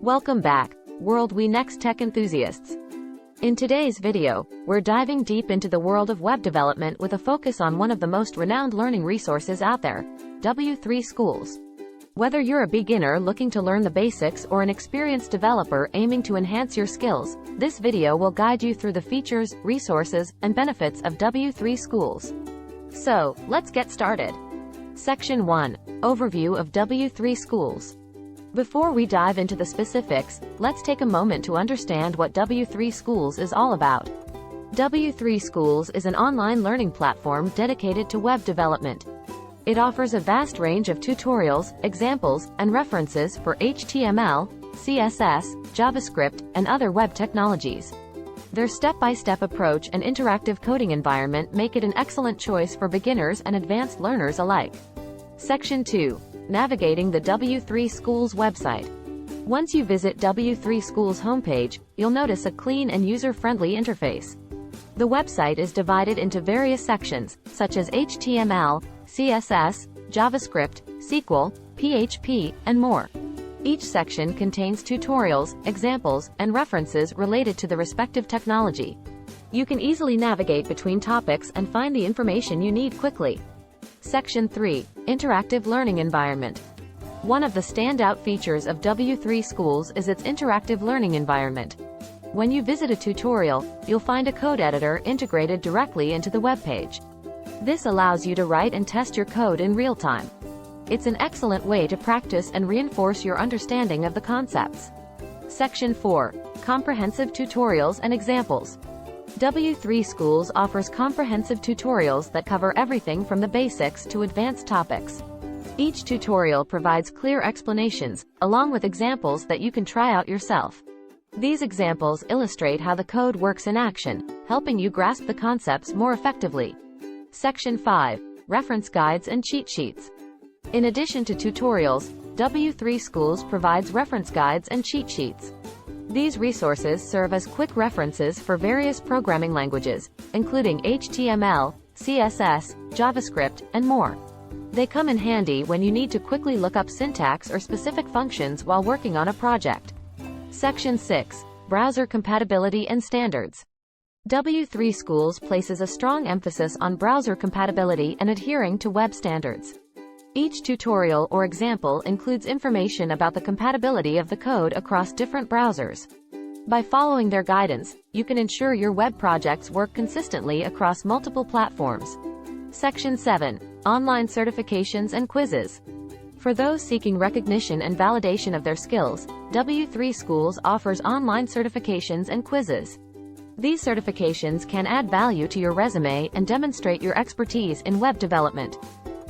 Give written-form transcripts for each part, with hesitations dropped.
Welcome back, WorldWenext tech enthusiasts. In today's video, we're diving deep into the world of web development with a focus on one of the most renowned learning resources out there, W3Schools. Whether you're a beginner looking to learn the basics or an experienced developer aiming to enhance your skills, this video will guide you through the features, resources, and benefits of W3Schools. So, let's get started. Section 1. Overview of W3Schools. Before we dive into the specifics, let's take a moment to understand what W3Schools is all about. W3Schools is an online learning platform dedicated to web development. It offers a vast range of tutorials, examples, and references for HTML, CSS, JavaScript, and other web technologies. Their step-by-step approach and interactive coding environment make it an excellent choice for beginners and advanced learners alike. Section 2. Navigating the W3Schools website. Once you visit W3Schools homepage, you'll notice a clean and user-friendly interface. The website is divided into various sections, such as HTML, CSS, JavaScript, SQL, PHP, and more. Each section contains tutorials, examples, and references related to the respective technology. You can easily navigate between topics and find the information you need quickly. Section 3. Interactive learning environment. One of the standout features of W3Schools is its interactive learning environment. When you visit a tutorial, you'll find a code editor integrated directly into the web page. This allows you to write and test your code in real time. It's an excellent way to practice and reinforce your understanding of the concepts. Section 4. Comprehensive tutorials and examples. W3Schools offers comprehensive tutorials that cover everything from the basics to advanced topics. Each tutorial provides clear explanations, along with examples that you can try out yourself. These examples illustrate how the code works in action, helping you grasp the concepts more effectively. Section 5. Reference guides and cheat sheets. In addition to tutorials, W3Schools provides reference guides and cheat sheets. These resources serve as quick references for various programming languages, including HTML, CSS, JavaScript, and more. They come in handy when you need to quickly look up syntax or specific functions while working on a project. Section 6. Browser compatibility and standards. W3Schools places a strong emphasis on browser compatibility and adhering to web standards. Each tutorial or example includes information about the compatibility of the code across different browsers. By following their guidance, you can ensure your web projects work consistently across multiple platforms. Section 7. Online certifications and quizzes. For those seeking recognition and validation of their skills, W3Schools offers online certifications and quizzes. These certifications can add value to your resume and demonstrate your expertise in web development.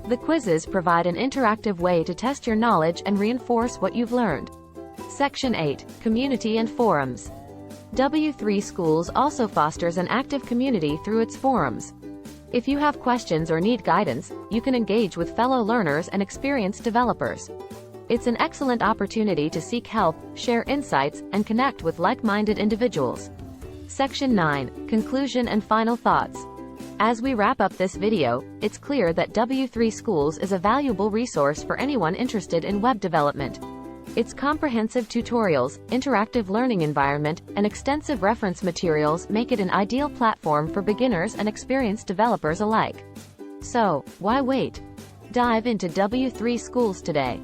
The quizzes provide an interactive way to test your knowledge and reinforce what you've learned. Section 8. Community and forums. W3Schools also fosters an active community through its forums. If you have questions or need guidance, you can engage with fellow learners and experienced developers. It's an excellent opportunity to seek help, share insights, and connect with like-minded individuals. Section 9. Conclusion and final thoughts. As we wrap up this video, it's clear that W3Schools is a valuable resource for anyone interested in web development. Its comprehensive tutorials, interactive learning environment, and extensive reference materials make it an ideal platform for beginners and experienced developers alike. So, why wait? Dive into W3Schools today.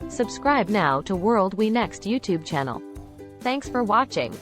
Subscribe now to WorldWenext YouTube channel. Thanks for watching.